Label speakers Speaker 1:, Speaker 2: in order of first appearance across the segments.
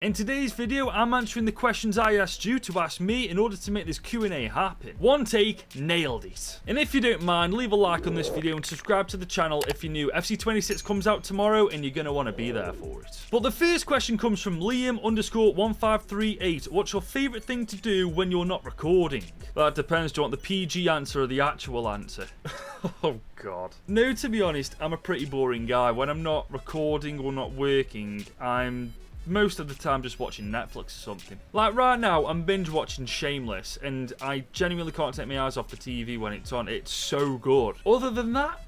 Speaker 1: In today's video, I'm answering the questions I asked you to ask me in order to make this Q&A happen. One take, nailed it. And if you don't mind, leave a like on this video and subscribe to the channel if you're new. FC26 comes out tomorrow and you're going to want to be there for it. But the first question comes from Liam_1538. What's your favourite thing to do when you're not recording? That depends. Do you want the PG answer or the actual answer? Oh god. No, to be honest, I'm a pretty boring guy. When I'm not recording or not working, I'm most of the time just watching Netflix or something. Like right now, I'm binge watching Shameless, and I genuinely can't take my eyes off the TV when it's on. It's so good. Other than that,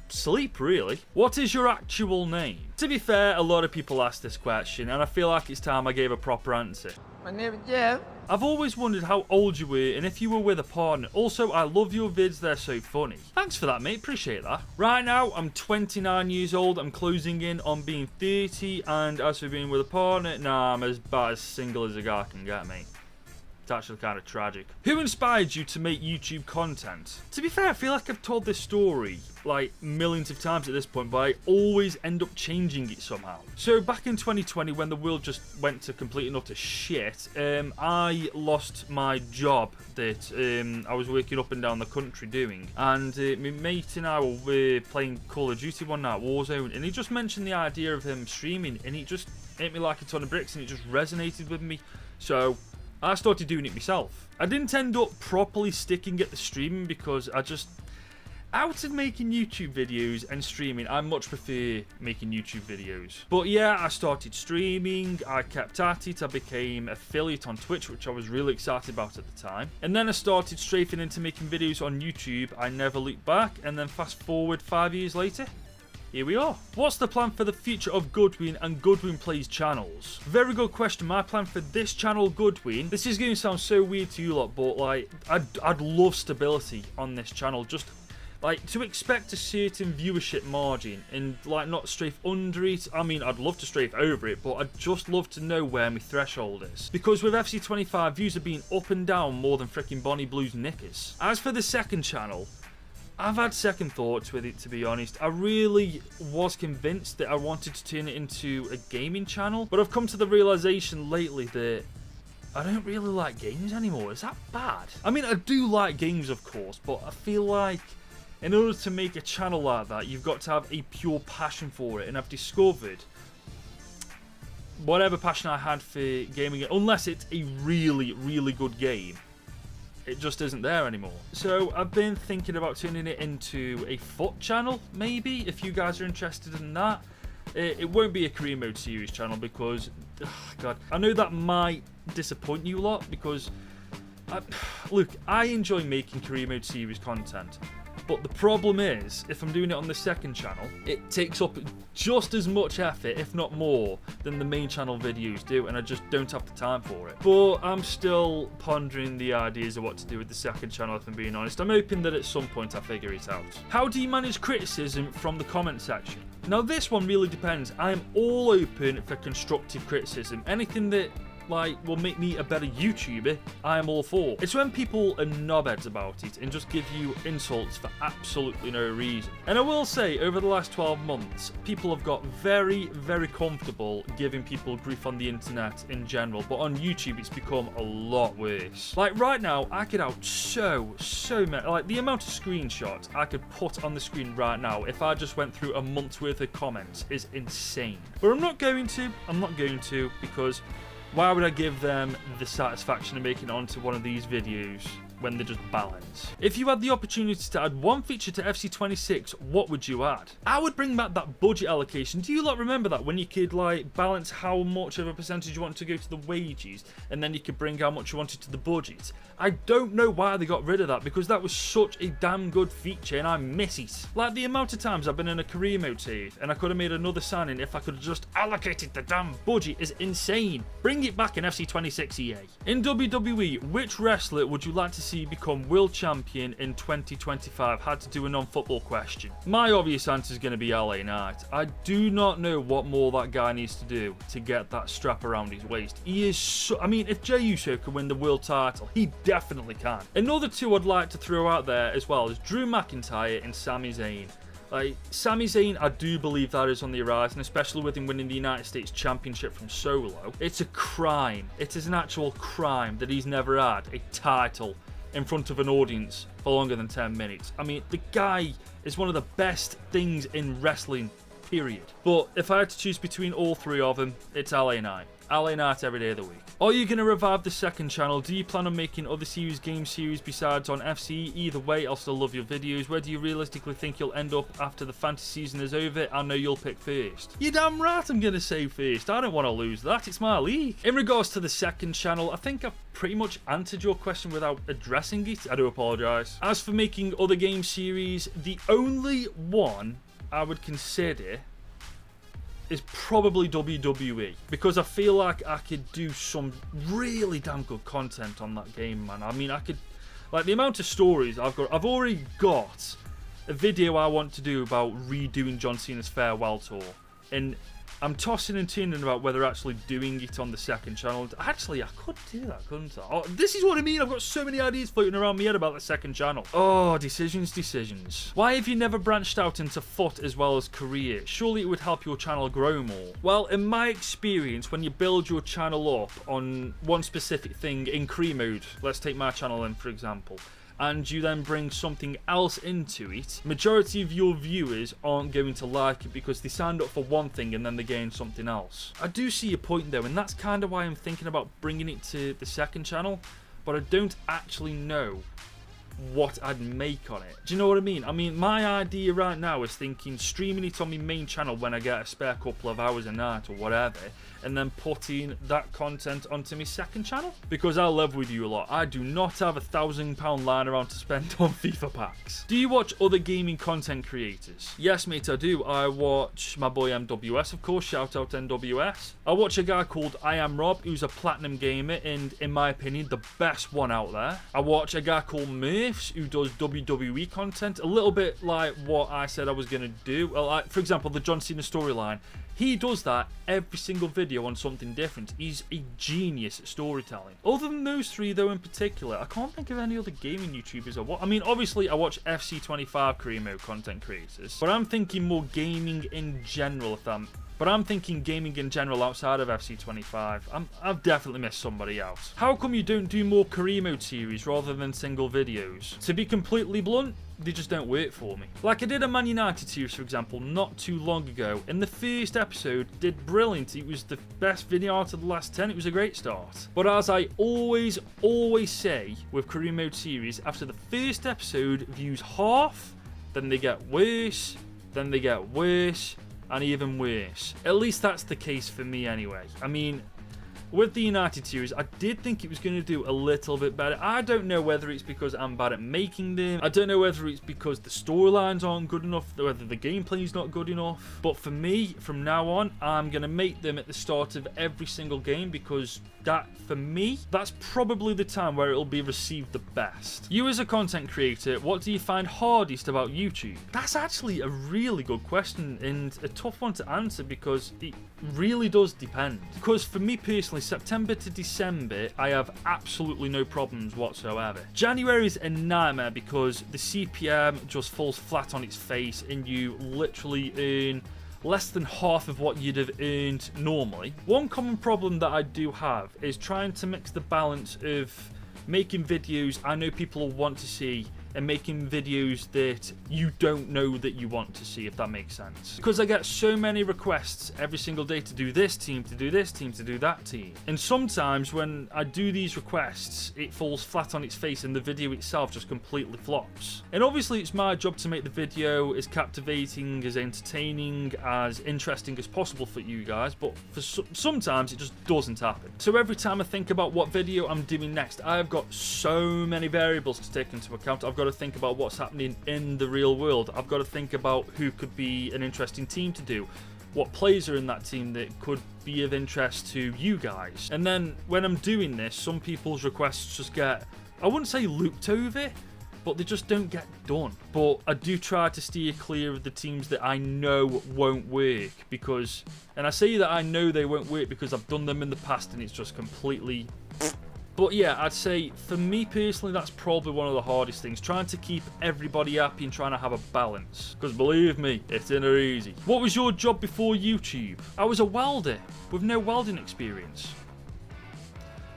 Speaker 1: sleep really. What is your actual name? To be fair, a lot of people ask this question, and I feel like it's time I gave a proper answer.
Speaker 2: My name is Jeff.
Speaker 1: I've always wondered how old you were and if you were with a partner. Also, I love your vids, they're so funny. Thanks for that, mate, appreciate that. Right now, I'm 29 years old, I'm closing in on being 30, and as for being with a partner, nah, I'm about as single as a guy can get, mate. It's actually kind of tragic. Who inspired you to make YouTube content? To be fair, I feel like I've told this story like millions of times at this point, but I always end up changing it somehow. So back in 2020, when the world just went to complete and utter shit, I lost my job that I was working up and down the country doing, and my mate and I were playing Call of Duty one night, Warzone, and he just mentioned the idea of him streaming, and it just hit me like a ton of bricks, and it just resonated with me. So I started doing it myself. I didn't end up properly sticking at the streaming because out of making YouTube videos and streaming, I much prefer making YouTube videos. But yeah, I started streaming, I kept at it, I became affiliate on Twitch, which I was really excited about at the time. And then I started strafing into making videos on YouTube. I never looked back, and then fast forward 5 years later, here we are. What's the plan for the future of Goodwin and Goodwin Plays channels? Very good question. My plan for this channel, Goodwin, this is going to sound so weird to you lot, but like, I'd love stability on this channel. Just like to expect a certain viewership margin and like not strafe under it. I mean, I'd love to strafe over it, but I'd just love to know where my threshold is. Because with FC25, views are being up and down more than freaking Bonnie Blue's knickers. As for the second channel, I've had second thoughts with it, to be honest. I really was convinced that I wanted to turn it into a gaming channel, but I've come to the realization lately that I don't really like games anymore. Is that bad? I mean, I do like games, of course, but I feel like in order to make a channel like that, you've got to have a pure passion for it, and I've discovered whatever passion I had for gaming, unless it's a really, really good game, it just isn't there anymore. So I've been thinking about turning it into a foot channel, maybe, if you guys are interested in that. It won't be a career mode series channel because, God, I know that might disappoint you a lot because, look, I enjoy making career mode series content. But the problem is, if I'm doing it on the second channel, it takes up just as much effort, if not more, than the main channel videos do, and I just don't have the time for it. But I'm still pondering the ideas of what to do with the second channel, if I'm being honest. I'm hoping that at some point I figure it out. How do you manage criticism from the comment section? Now this one really depends. I am all open for constructive criticism. Anything that will make me a better YouTuber, I am all for. It's when people are knobheads about it and just give you insults for absolutely no reason. And I will say, over the last 12 months, people have got very, very comfortable giving people grief on the internet in general, but on YouTube it's become a lot worse. Like right now, I could out so many, like the amount of screenshots I could put on the screen right now if I just went through a month's worth of comments is insane. But I'm not going to because why would I give them the satisfaction of making it onto one of these videos when they're just balance? If you had the opportunity to add one feature to FC26, what would you add? I would bring back that budget allocation. Do you lot remember that, when you could like balance how much of a percentage you wanted to go to the wages, and then you could bring how much you wanted to the budget? I don't know why they got rid of that, because that was such a damn good feature and I miss it. Like the amount of times I've been in a career mode save and I could have made another signing if I could have just allocated the damn budget is insane. Bring it back in FC26 EA. In WWE, which wrestler would you like to see become world champion in 2025? Had to do a non-football question. My obvious answer is going to be LA Knight. I do not know what more that guy needs to do to get that strap around his waist. He is so, I mean, if Jey Uso can win the world title, he definitely can. Another two I'd like to throw out there as well is Drew McIntyre and Sami Zayn. Like, Sami Zayn, I do believe that is on the horizon, especially with him winning the United States Championship from Solo. It's a crime. It is an actual crime that he's never had a title in front of an audience for longer than 10 minutes. I mean, the guy is one of the best things in wrestling, period. But if I had to choose between all three of them, it's LA Knight. LA Knight every day of the week. Are you going to revive the second channel? Do you plan on making other series, game series besides on FC? Either way, I'll still love your videos. Where do you realistically think you'll end up after the fantasy season is over? I know you'll pick first. You're damn right I'm going to say first. I don't want to lose that. It's my league. In regards to the second channel, I think I've pretty much answered your question without addressing it. I do apologise. As for making other game series, the only one I would consider is probably WWE, because I feel like I could do some really damn good content on that game, man. I mean, I could, like, the amount of stories I've already got a video I want to do about redoing John Cena's farewell tour, and I'm tossing and turning about whether actually doing it on the second channel. Actually, I could do that, couldn't I? Oh, this is what I mean. I've got so many ideas floating around my head about the second channel. Oh, decisions. Why have you never branched out into foot as well as career? Surely it would help your channel grow more. Well, in my experience, when you build your channel up on one specific thing in career mode, let's take my channel in, for example, and you then bring something else into it, majority of your viewers aren't going to like it because they signed up for one thing and then they gain something else. I do see your point though, and that's kind of why I'm thinking about bringing it to the second channel, but I don't actually know what I'd make on it. Do you know what I mean? I mean, my idea right now is thinking streaming it on my main channel when I get a spare couple of hours a night or whatever, and then putting that content onto my second channel, because I live with you a lot. I do not have £1,000 lying around to spend on FIFA packs. Do you watch other gaming content creators? Yes, mate, I do. I watch my boy MWS, of course. Shout out NWS. I watch a guy called I Am Rob, who's a platinum gamer, and in my opinion, the best one out there. I watch a guy called Murphs, who does WWE content, a little bit like what I said I was going to do. Well, like, for example, the John Cena storyline. He does that every single video on something different. He's a genius at storytelling. Other than those three, though, in particular, I can't think of any other gaming YouTubers I watch. I mean, obviously, I watch FC26 career mode content creators, but I'm thinking more gaming in general, I'm thinking gaming in general outside of FC25. I've definitely missed somebody else. How come you don't do more career mode series rather than single videos? To be completely blunt, they just don't work for me. Like, I did a Man United series, for example, not too long ago, and the first episode did brilliant. It was the best video out of the last 10. It was a great start. But as I always say with career mode series, after the first episode, views half, then they get worse, then they get worse, and even worse. At least that's the case for me anyway. I mean, with the United series, I did think it was going to do a little bit better. I don't know whether it's because I'm bad at making them. I don't know whether it's because the storylines aren't good enough, whether the gameplay's not good enough. But for me, from now on, I'm going to make them at the start of every single game, because that, for me, that's probably the time where it'll be received the best. You as a content creator, what do you find hardest about YouTube? That's actually a really good question and a tough one to answer, because it really does depend. Because for me personally, September to December, I have absolutely no problems whatsoever. January is a nightmare because the CPM just falls flat on its face and you literally earn less than half of what you'd have earned normally. One common problem that I do have is trying to mix the balance of making videos I know people will want to see and making videos that you don't know that you want to see, if that makes sense. Because I get so many requests every single day to do this team, to do this team, to do that team. And sometimes when I do these requests, it falls flat on its face and the video itself just completely flops. And obviously it's my job to make the video as captivating, as entertaining, as interesting as possible for you guys, but for sometimes it just doesn't happen. So every time I think about what video I'm doing next, I've got so many variables to take into account. I've got to think about what's happening in the real world. I've got to think about who could be an interesting team to do, what players are in that team that could be of interest to you guys. And then when I'm doing this, some people's requests just get, I wouldn't say looped over, but they just don't get done. But I do try to steer clear of the teams that I know won't work, because, and I say that I know they won't work because I've done them in the past and it's just completely But yeah, I'd say for me personally, that's probably one of the hardest things, trying to keep everybody happy and trying to have a balance. Because believe me, it's never easy. What was your job before YouTube? I was a welder with no welding experience.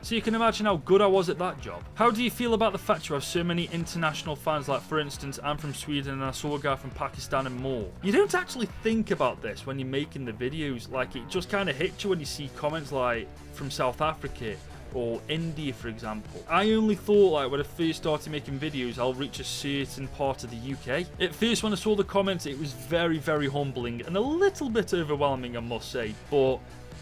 Speaker 1: So you can imagine how good I was at that job. How do you feel about the fact you have so many international fans? Like, for instance, I'm from Sweden and I saw a guy from Pakistan and more. You don't actually think about this when you're making the videos. Like, it just kind of hits you when you see comments like from South Africa or India, for example. I only thought, like, when I first started making videos, I'll reach a certain part of the UK. At first, when I saw the comments, it was very, very humbling and a little bit overwhelming, I must say.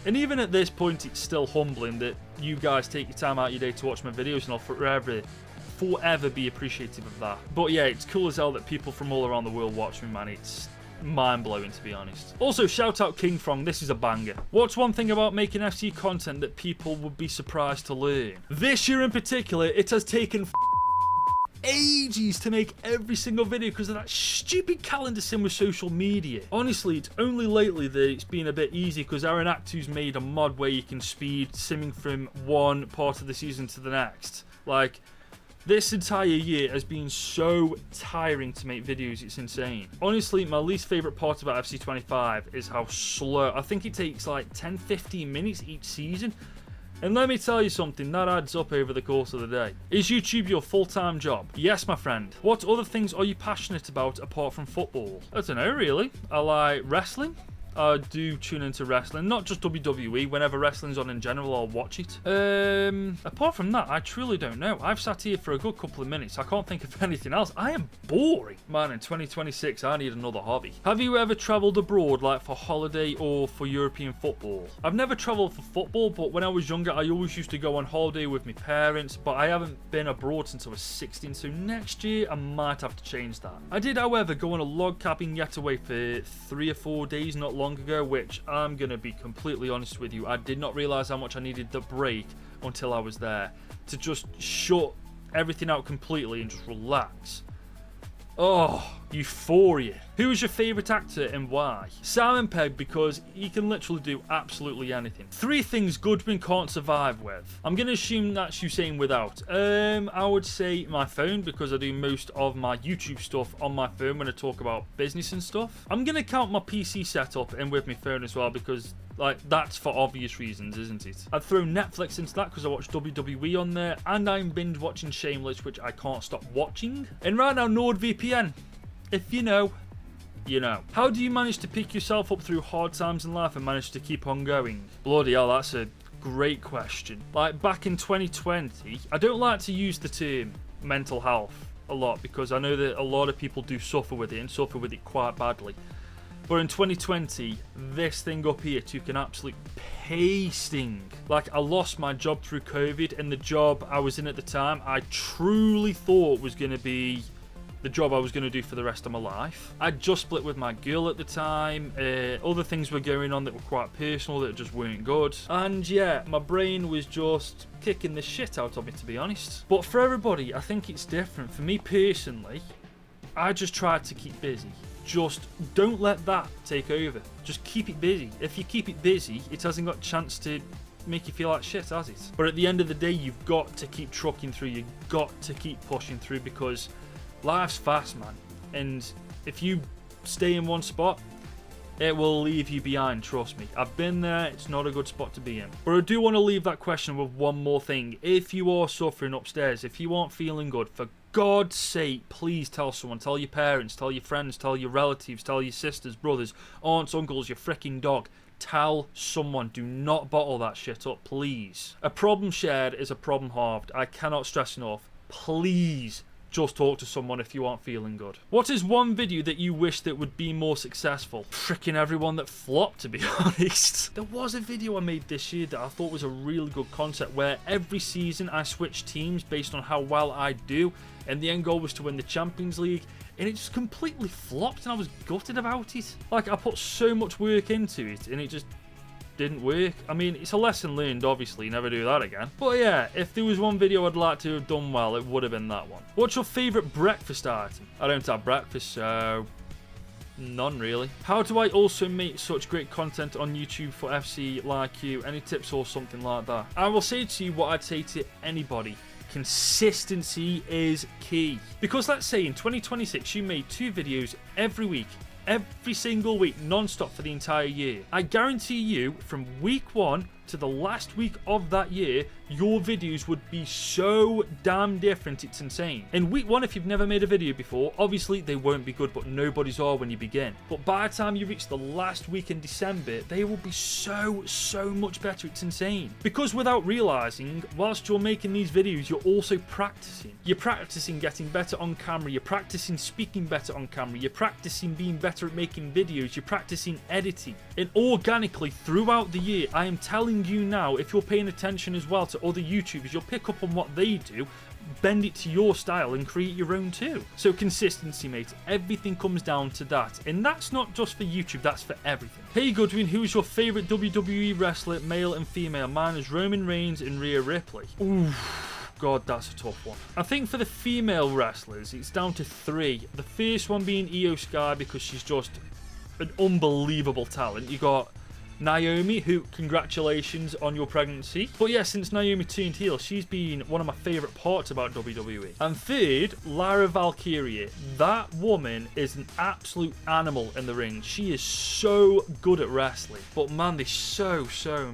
Speaker 1: And even at this point, it's still humbling that you guys take your time out of your day to watch my videos, and I'll forever be appreciative of that. But yeah, it's cool as hell that people from all around the world watch me, man. It's mind-blowing, to be honest. Also, shout out King Frong, this is a banger. What's one thing about making FC content that people would be surprised to learn? This year in particular, it has taken ages to make every single video because of that stupid calendar sim with social media. Honestly, it's only lately that it's been a bit easy because Aaron Actu's made a mod where you can speed simming from one part of the season to the next. Like, this entire year has been so tiring to make videos, it's insane. Honestly, my least favourite part about FC25 is how slow. I think it takes like 10-15 minutes each season. And let me tell you something, that adds up over the course of the day. Is YouTube your full-time job? Yes, my friend. What other things are you passionate about apart from football? I don't know, really. I like wrestling. I do tune into wrestling, not just WWE. Whenever wrestling's on in general, I'll watch it. Apart from that, I truly don't know. I've sat here for a good couple of minutes. I can't think of anything else. I am boring. Man, in 2026, I need another hobby. Have you ever travelled abroad, like for holiday or for European football? I've never travelled for football, but when I was younger, I always used to go on holiday with my parents, but I haven't been abroad since I was 16, so next year, I might have to change that. I did, however, go on a log cabin getaway for 3 or 4 days not long ago, which I'm gonna be completely honest with you, I did not realize how much I needed the break until I was there, to just shut everything out completely and just relax. Oh, euphoria. Who is your favourite actor and why? Simon Pegg, because he can literally do absolutely anything. 3 things Goodwin can't survive with. I'm going to assume that's you saying without. I would say my phone, because I do most of my YouTube stuff on my phone when I talk about business and stuff. I'm going to count my PC setup in with my phone as well, because like, that's for obvious reasons, isn't it? I'd throw Netflix into that because I watch WWE on there, and I'm binge watching Shameless, which I can't stop watching. And right now, NordVPN. If you know, you know. How do you manage to pick yourself up through hard times in life and manage to keep on going? Bloody hell, that's a great question. Like, back in 2020, I don't like to use the term mental health a lot because I know that a lot of people do suffer with it and suffer with it quite badly. But in 2020, this thing up here took an absolute pasting. Like, I lost my job through COVID, and the job I was in at the time, I truly thought was going to be the job I was going to do for the rest of my life. I'd just split with my girl at the time. Other things were going on that were quite personal that just weren't good. And yeah, my brain was just kicking the shit out of me, to be honest. But for everybody, I think it's different. For me personally, I just tried to keep busy. Just don't let that take over. Just keep it busy. If you keep it busy, it hasn't got a chance to make you feel like shit, has it? But at the end of the day, you've got to keep trucking through. You've got to keep pushing through because life's fast, man. And if you stay in one spot, it will leave you behind, trust me. I've been there, it's not a good spot to be in. But I do want to leave that question with one more thing. If you are suffering upstairs, if you aren't feeling good, for God's sake, please tell someone. Tell your parents, tell your friends, tell your relatives, tell your sisters, brothers, aunts, uncles, your freaking dog. Tell someone. Do not bottle that shit up, please. A problem shared is a problem halved. I cannot stress enough. Please just talk to someone if you aren't feeling good. What is one video that you wish that would be more successful? Freaking everyone that flopped, to be honest. There was a video I made this year that I thought was a really good concept where every season I switch teams based on how well I do, and the end goal was to win the Champions League, and it just completely flopped and I was gutted about it. Like, I put so much work into it and it just didn't work. I mean, it's a lesson learned, obviously, never do that again. But yeah, if there was one video I'd like to have done well, it would have been that one. What's your favourite breakfast item? I don't have breakfast, so None really. How do I also make such great content on YouTube for FC like you? Any tips or something like that? I will say to you what I'd say to anybody. Consistency is key. Because let's say in 2026 you made 2 videos every week, every single week, non-stop for the entire year. I guarantee you from week 1 to the last week of that year, your videos would be so damn different, it's insane. In week 1, if you've never made a video before, obviously they won't be good, but nobody's are when you begin. But by the time you reach the last week in December, they will be so much better, it's insane. Because without realizing, whilst you're making these videos, you're also practicing. You're practicing getting better on camera, you're practicing speaking better on camera, you're practicing being better at making videos, you're practicing editing. And organically throughout the year, I am telling you now, if you're paying attention as well to other YouTubers, you'll pick up on what they do, bend it to your style and create your own too. So consistency, mate, everything comes down to that. And that's not just for YouTube, that's for everything. Hey Goodwin, who's your favourite WWE wrestler, male and female? Mine is Roman Reigns and Rhea Ripley. Ooh. God, that's a tough one. I think for the female wrestlers, it's down to 3. The first one being Io Sky, because she's just an unbelievable talent. You got Naomi, who, congratulations on your pregnancy. But yeah, since Naomi turned heel, she's been one of my favourite parts about WWE. And third, Lyra Valkyria. That woman is an absolute animal in the ring. She is so good at wrestling. But man, there's so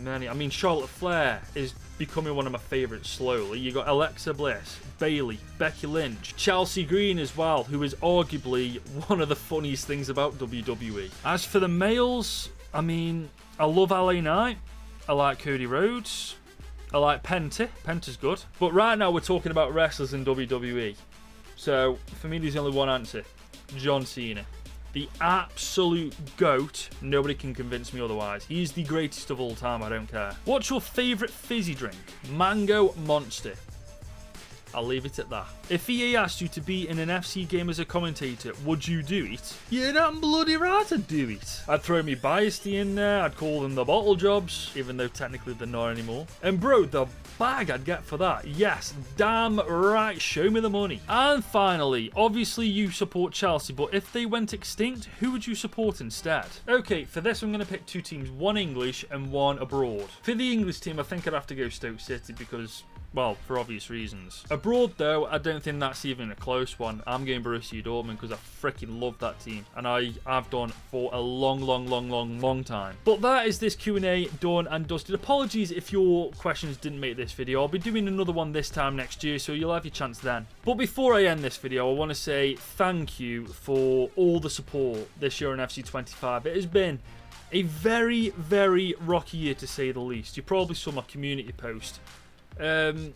Speaker 1: many. I mean, Charlotte Flair is becoming one of my favourites slowly. You got Alexa Bliss, Bayley, Becky Lynch, Chelsea Green as well, who is arguably one of the funniest things about WWE. As for the males, I mean, I love LA Knight, I like Cody Rhodes, I like Penta. Penta's good. But right now we're talking about wrestlers in WWE. So for me there's only one answer. John Cena. The absolute GOAT. Nobody can convince me otherwise. He's the greatest of all time, I don't care. What's your favourite fizzy drink? Mango Monster. I'll leave it at that. If EA asked you to be in an FC game as a commentator, would you do it? Yeah, damn bloody right I'd do it. I'd throw me biasty in there, I'd call them the bottle jobs, even though technically they're not anymore. And bro, the bag I'd get for that. Yes, damn right, show me the money. And finally, obviously you support Chelsea, but if they went extinct, who would you support instead? Okay, for this I'm going to pick 2 teams, one English and one abroad. For the English team, I think I'd have to go Stoke City because, well, for obvious reasons. Abroad, though, I don't think that's even a close one. I'm going Borussia Dortmund because I freaking love that team. And I've done for a long time. But that is this Q&A done and dusted. Apologies if your questions didn't make this video. I'll be doing another one this time next year, so you'll have your chance then. But before I end this video, I want to say thank you for all the support this year on FC25. It has been a very rocky year, to say the least. You probably saw my community post. I'm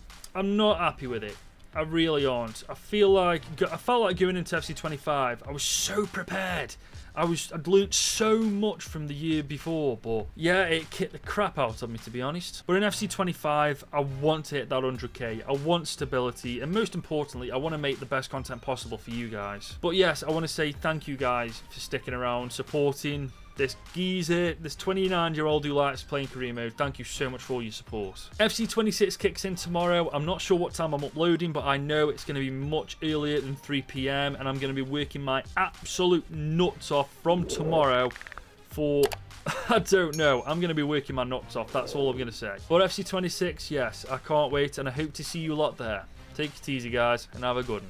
Speaker 1: not happy with it. I really aren't. I felt like going into FC25, I was so prepared. I'd learnt so much from the year before, but yeah, it kicked the crap out of me, to be honest. But in FC25, I want to hit that 100k. I want stability, and most importantly, I want to make the best content possible for you guys. But yes, I want to say thank you guys for sticking around, supporting this geezer, this 29-year-old who likes playing career mode. Thank you so much for all your support. FC26 kicks in tomorrow. I'm not sure what time I'm uploading, but I know it's going to be much earlier than 3 PM, and I'm going to be working my absolute nuts off from tomorrow for, I don't know. I'm going to be working my nuts off. That's all I'm going to say. But FC26, yes, I can't wait, and I hope to see you lot there. Take it easy, guys, and have a good one.